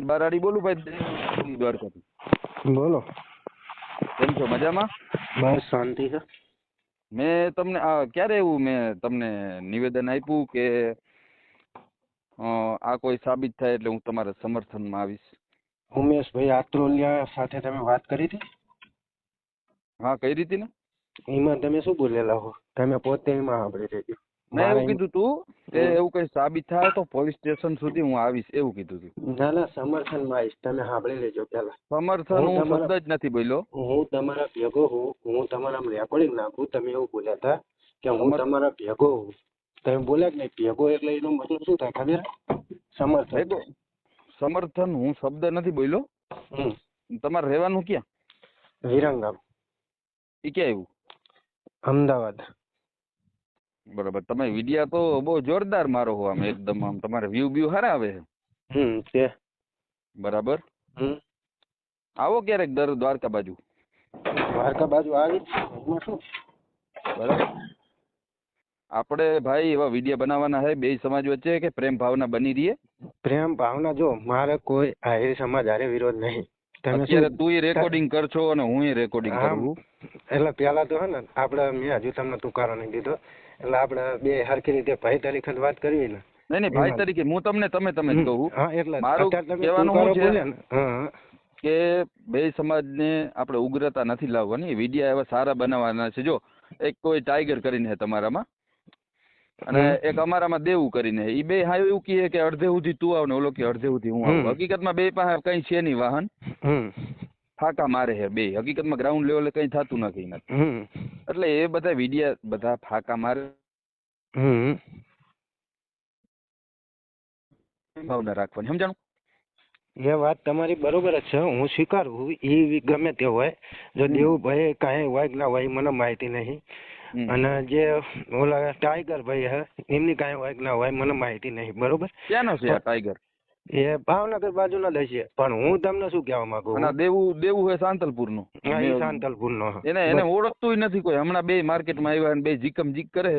બારાડી બોલું ભાઈ દ્વારકાથી. બોલો. કેમ છો? મજામાં? બસ શાંતિ છે. મેં તમને ક્યારે એવું મેં તમને નિવેદન આપ્યું કે આ કોઈ સાબિત થાય એટલે હું તમારા સમર્થનમાં આવીશ? ઉમેશભાઈ આત્રોલિયા સાથે તમે વાત કરી હતી? હા, કઈ રીતે ને? એમાં તમે શું બોલેલા હો? તમે પોતે એમાં સાંભળી રહેજો. મેં એવું કીધું તું કે એવું કઈ સાબિત થાય તો પોલીસ સ્ટેશન સુધી હું આવીશ એવું કીધું તું. ના ના, સમર્થનમાં આવીશ. તમે સાંભળી લેજો પેલા. સમર્થન હું શબ્દ જ નથી બોલ્યો. હું તમારા ભેગો હું. હું તમારા રેકોર્ડિંગ નાખું. તમે એવું બોલ્યા હતા કે હું તમારા ભેગો હું. તમે બોલ્યા કે નહીં ભેગો, એટલે એનો મતલબ શું થાય ખબર? સમર્થન. સમર્થન હું શબ્દ નથી બોલ્યો. તમારે રહેવાનું ક્યાં? વિરંગામ. એ ક્યાં આવ્યું? અમદાવાદ. બરાબર. તમે વિડિયા તો બહુ જોરદાર મારો હો, આમ એકદમ આમ તમારે વ્યૂ બ્યુ સારા આવે છે. બરાબર. આવો ક્યારેક દ્વારકા બાજુ. દ્વારકા બાજુ આવી શું? બરાબર. આપણે ભાઈ એવા વિડિયા બનાવવાના છે બે સમાજ વચ્ચે કે પ્રેમ ભાવના બની રહીએ. પ્રેમ ભાવના જો મારે કોઈ આહિર સમાજ હારે વિરોધ નહીં. અત્યારે તું રેકોર્ડિંગ કરશો અને હું રેકોર્ડિંગ કરું. એટલે પેલા તો હે ને આપણે મેં હજુ તમને તુકારો નહીં દીધો, એટલે આપણે બે હરખી રીતે ભાઈ તરીકે વાત કરવી ને. નહીં ભાઈ તરીકે હું તમને તમે જ કહું. હા, એટલે મારું કહેવાનું શું છે કે બે સમાજને આપણે ઉગ્રતા નથી લાવવાની. વિડિયા એવા સારા બનાવવાના છે. જો એક કોઈ ટાઈગર કરીને તમારામાં અને એક અમારામાં દેવું કરીને, એ બે હા એવું કહે કે અડધે સુધી તું આવ ને ઓલો કે અડધે સુધી હું આવું. હકીકતમાં બે પાસે કઈ છે નહીં વાહન, ફાકા મારે છે બે. હકીકતમાં ગ્રાઉન્ડ લેવલે કઈ થતું નથી. એટલે એ બધા વિડિયા બધા ફાકા મારે. ભાવના રાખવાની, સમજાણું? એ વાત તમારી બરોબર જ છે, હું સ્વીકારું. એ ગમે તે હોય, જો દેવું ભાઈ કાંઈ હોય ના હોય મને માહિતી નહીં. અને જે ઓલા ટાઈગર ભાઈ હે એમની કાંઈ હોય ના હોય મને માહિતી નહીં. બરોબર. ક્યાંનો છે આ ટાઈગર? એ ભાવનગર બાજુ ના દે. પણ હું તમને શું કહેવા માંગુ, દેવું છે સાંતલપુર નું. સાંતલપુર નો. એને ઓળખતું નથી કોઈ. હમણાં બે માર્કેટમાં આવ્યા અને બે જીકમ જીક કરે.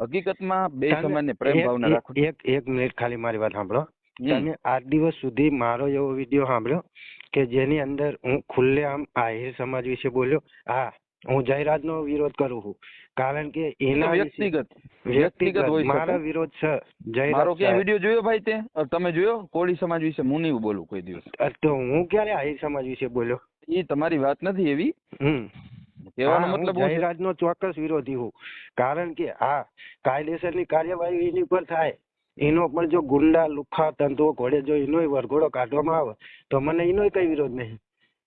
હકીકતમાં બે સમાજને પ્રેમ ભાવના રાખો. એક મિનિટ ખાલી મારી વાત સાંભળો. તમે આજ દિવસ સુધી મારો એવો વિડીયો સાંભળ્યો કે જેની અંદર હું ખુલ્લે આમ આહિર સમાજ વિશે બોલ્યો? હા, હું જયરાજ નો વિરોધ કરું છું, કારણ કે એના વ્યક્તિગત મારા વિરોધ છે. મારો ક્યાં વિડીયો જોયો ભાઈ તે? તમે જોયો? કોળી સમાજ વિશે હું નહીં બોલું કોઈ દિવસ. તો હું ક્યારે આહિર સમાજ વિશે બોલ્યો? એ તમારી વાત નથી એવી. કહેવાનો મતલબ જયરાજ નો ચોક્કસ વિરોધી હું, કારણ કે આ કાયદેસરની કાર્યવાહી એની પર થાય. એનો પણ જો ગુંડા લુખા તંતુઓ ઘોડે જો એનો વરઘોડો કાઢવામાં આવે તો મને એનો કઈ વિરોધ નહીં.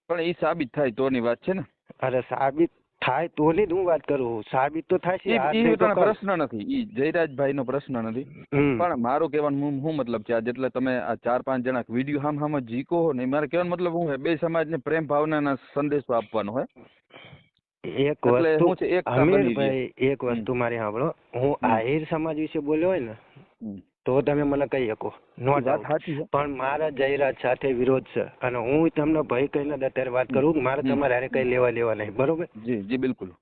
પણ એ સાબિત થાય તોની વાત છે ને. અરે સાબિત થાય તો ની હું વાત કરું. સાબિત તો થાય છે. પ્રશ્ન નથી, એ જયરાજભાઈ નો પ્રશ્ન નથી. પણ મારો કહેવાનો શું મતલબ છે, જેટલે તમે આ 4-5 જણા વિડીયો હામ જીકો હો ને, મારે કહેવાનો મતલબ શું છે, બે સમાજને પ્રેમ ભાવનાના સંદેશો આપવાનો હોય. એક વસ્તુ મારી સાંભળો. હું આહિર સમાજ વિશે બોલ્યો હોય ને તો તમે મને કહી શકો, નો ડાઉટ. પણ મારા જયરાજ સાથે વિરોધ છે અને હું તમને ભાઈ કહીને અત્યારે વાત કરું. મારે તમારે હારે કઈ લેવા નહીં. બરોબર? જી બિલકુલ.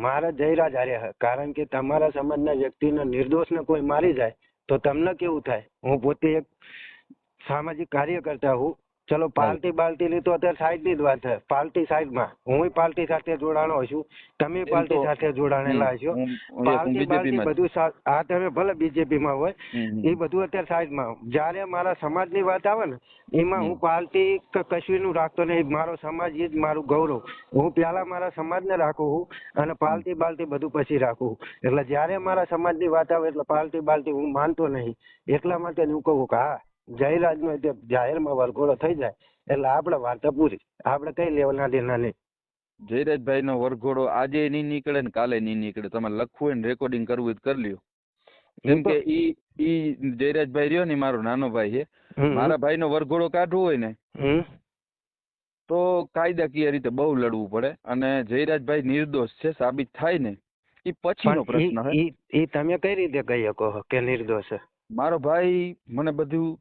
મારા જયરાજ હારે, કારણ કે તમારા સમાજના વ્યક્તિને નિર્દોષને કોઈ મારી જાય તો તમને કેવું થાય? હું પોતે એક સામાજિક કાર્યકર્તા હું. ચલો પાર્ટી બાલ્ટી ની તો અત્યારે સાઈડ ની જ વાત છે. પાર્ટી સાઈડમાં, હું પાર્ટી સાથે જોડાણો છું, તમે પાર્ટી સાથે જોડાણેલા છો. પાર્ટી બાલ્ટી બધું આ તમે ભલે બીજેપી માં હોય, એ બધું અત્યારે સાઈડમાં. જયારે મારા સમાજ ની વાત આવે ને એમાં હું પાર્ટી કશું નું રાખતો નહીં. મારો સમાજ એ જ મારું ગૌરવ. હું પેલા મારા સમાજ ને રાખું છું અને પાર્ટી બાલ્ટી બધું પછી રાખું. એટલે જયારે મારા સમાજ ની વાત આવે એટલે પાર્ટી બાલ્ટી હું માનતો નહીં. એટલા માટે હું કહું કે હા, જયરાજ નો જાહેરમાં વરઘોડો થઈ જાય એટલે આપણે વાર્તા પૂરી. આપણે કઈ લેવાના દેના નહીં. જયરાજભાઈ નો વરઘોડો આજે નહીં નીકળે ને કાલે નહીં નીકળે. તમારે લખવું હોય ને રેકોર્ડિંગ કરવું હોય તો કરી લ્યો. કેમ કે ઈ જયરાજભાઈ રહ્યો ને મારો નાનો ભાઈ છે. મારા ભાઈ નો વરઘોડો કાઢવો હોય ને તો કાયદાકીય રીતે બહુ લડવું પડે. અને જયરાજભાઈ નિર્દોષ છે સાબિત થાય ને એ પછીનો પ્રશ્ન છે. એ તમે કઈ રીતે કહી શકો કે નિર્દોષ છે? મારો ભાઈ, મને બધું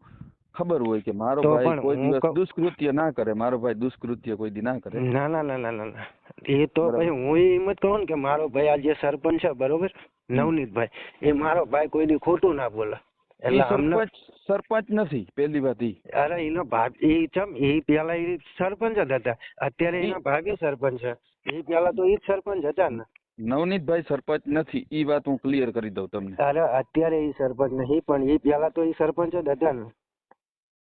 ખબર હોય કે મારો ભાઈ કોઈ દિવસ દુષ્કૃત્ય ના કરે. મારો ભાઈ દુષ્કૃત્ય કોઈ દી ના કરે. ના ના ના ના ના, એ તો ભાઈ હું એમ જ કહું ને કે મારો ભાઈ આ જે સરપંચ છે બરોબર, નવનીતભાઈ, એ મારો ભાઈ કોઈ દી ખોટું ના બોલે. એટલે અમને સરપંચ નથી પેલી વાત ઈ. અરે એનો ભાભી એ પેલા એ સરપંચ જ હતા, અત્યારે એના ભાભી સરપંચ છે. એ પેલા તો એ જ સરપંચ હતા ને. નવનીતભાઈ સરપંચ નથી, ઈ વાત હું ક્લિયર કરી દઉં તમને. અરે અત્યારે એ સરપંચ નહીં, પણ એ પેલા તો એ સરપંચ જ હતા ને.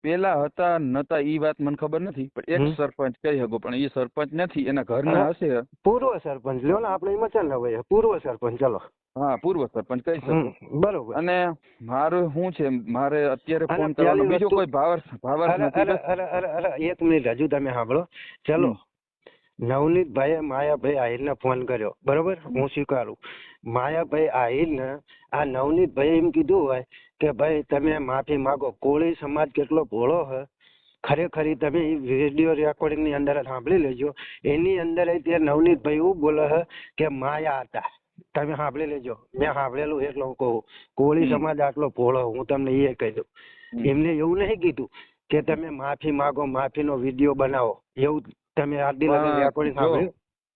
પેલા હતા નતા ઈ વાત મને ખબર નથી, પણ એક સરપંચ કહી શકો, પણ એ સરપંચ નથી, એના ઘરના હશે. પૂર્વ સરપંચ લ્યો ને, આપણે એમાં ચાલ ને ભાઈ, પૂર્વ સરપંચ ચલો. હા, પૂર્વ સરપંચ કહી શકો. બરોબર. અને મારું શું છે, મારે અત્યારે ફોન કરવાનો બીજો કોઈ ભાવર નથી. અરે 1 મિનિટ હજુ તમે સાંભળો. ચલો, નવનીતભાઈએ માયાભાઈ આહિરને ફોન કર્યો, બરોબર, હું સ્વીકારું. માયાભાઈ આહિરને આ નવનીતભાઈ એમ કીધું હોય કે ભાઈ તમે માફી માંગો, કોળી સમાજ કેટલો ભોળો છે, ખરેખર તમે વિડીયો રેકોર્ડિંગ ની અંદર સાંભળી લેજો. એની અંદર તે નવનીતભાઈ એવું બોલે છે કે માયા હતા. તમે સાંભળી લેજો, મેં સાંભળેલું એટલે હું કહું, કોળી સમાજ આટલો ભોળો, હું તમને એ કહી દઉં. એમને એવું નહીં કીધું કે તમે માફી માંગો, માફીનો વિડીયો બનાવો, એવું તમે આદિ લગન રેકોર્ડિંગ સાંભળ્યું?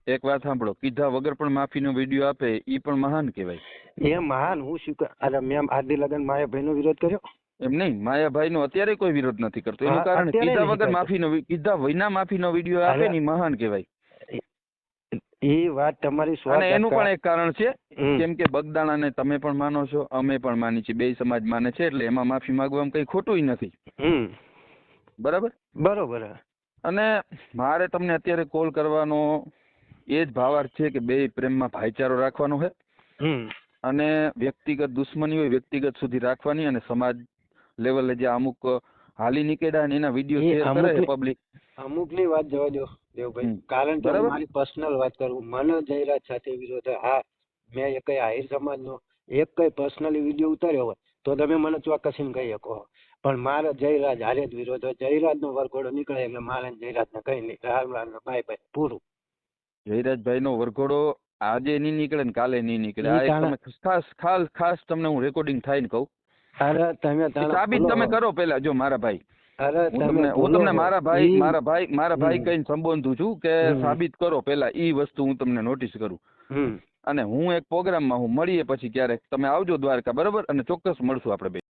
એક વાત સાંભળો, કીધા વગર પણ માફીનો વિડીયો આપે ઈ પણ મહાન કહેવાય. એ મહાન, હું શું અરે મેં આદિ લગન માયાભાઈનો વિરોધ કર્યો? એમ નહીં, માયાભાઈનો અત્યારે કોઈ વિરોધ નથી કરતો, એનું કારણ કીધા વગર કીધા વિના માફીનો વિડીયો આપે ને મહાન કહેવાય. એ વાત તમારી સો. અને એનું પણ એક કારણ છે, કેમ કે બગદાણાને તમે પણ માનો છો, અમે પણ માની છીએ, બે સમાજ માને છે, એટલે એમાં માફી માંગવામાં કઈ ખોટું નથી. બરાબર બરોબર. અને મારે તમને અત્યારે કોલ કરવાનો એ જ ભાવાર્થ છે કે બે પ્રેમમાં ભાઈચારો રાખવાનો છે, અને વ્યક્તિગત દુશ્મની હોય વ્યક્તિગત સુધી રાખવાની, અને સમાજ લેવલે જે અમુક હાલી નીકળ્યા ને એના વિડીયો શેર કરે છે પબ્લિક. અમુકની વાત જવા દો દેવભાઈ, કારણ કે મારી પર્સનલ વાત કરું, મને જયરાજ સાથે વિરોધ. હા, મેં કઈ આહિર સમાજનો એક કઈ પર્સનલી વિડીયો ઉતાર્યો હોય તો તમે મને ચોક્કસી કહી શકો, પણ મારે જયરાજ હારે જ વિરોધ હોય. જયરાજનો વરઘોડો નીકળે એટલે મારે જયરાજને કઈ નહીં, રામ બાય બાય, પૂરું. જયરાજભાઈનો વરઘોડો આજે નહીં નીકળે ને કાલે નહીં નીકળે. આ એક તમે ખાસ તમને હું રેકોર્ડિંગ થાય ને કહું. અરે તમે સાબિત તમે કરો પેલા. જો મારા ભાઈ, હું તમને મારા ભાઈ કહીને સંબોધું છું કે સાબિત કરો પેલા, ઈ વસ્તુ હું તમને નોટિસ કરું. અને હું એક પ્રોગ્રામમાં હું મળીએ પછી ક્યારેક તમે આવજો દ્વારકા, બરોબર, અને ચોક્કસ મળશું આપણે બે.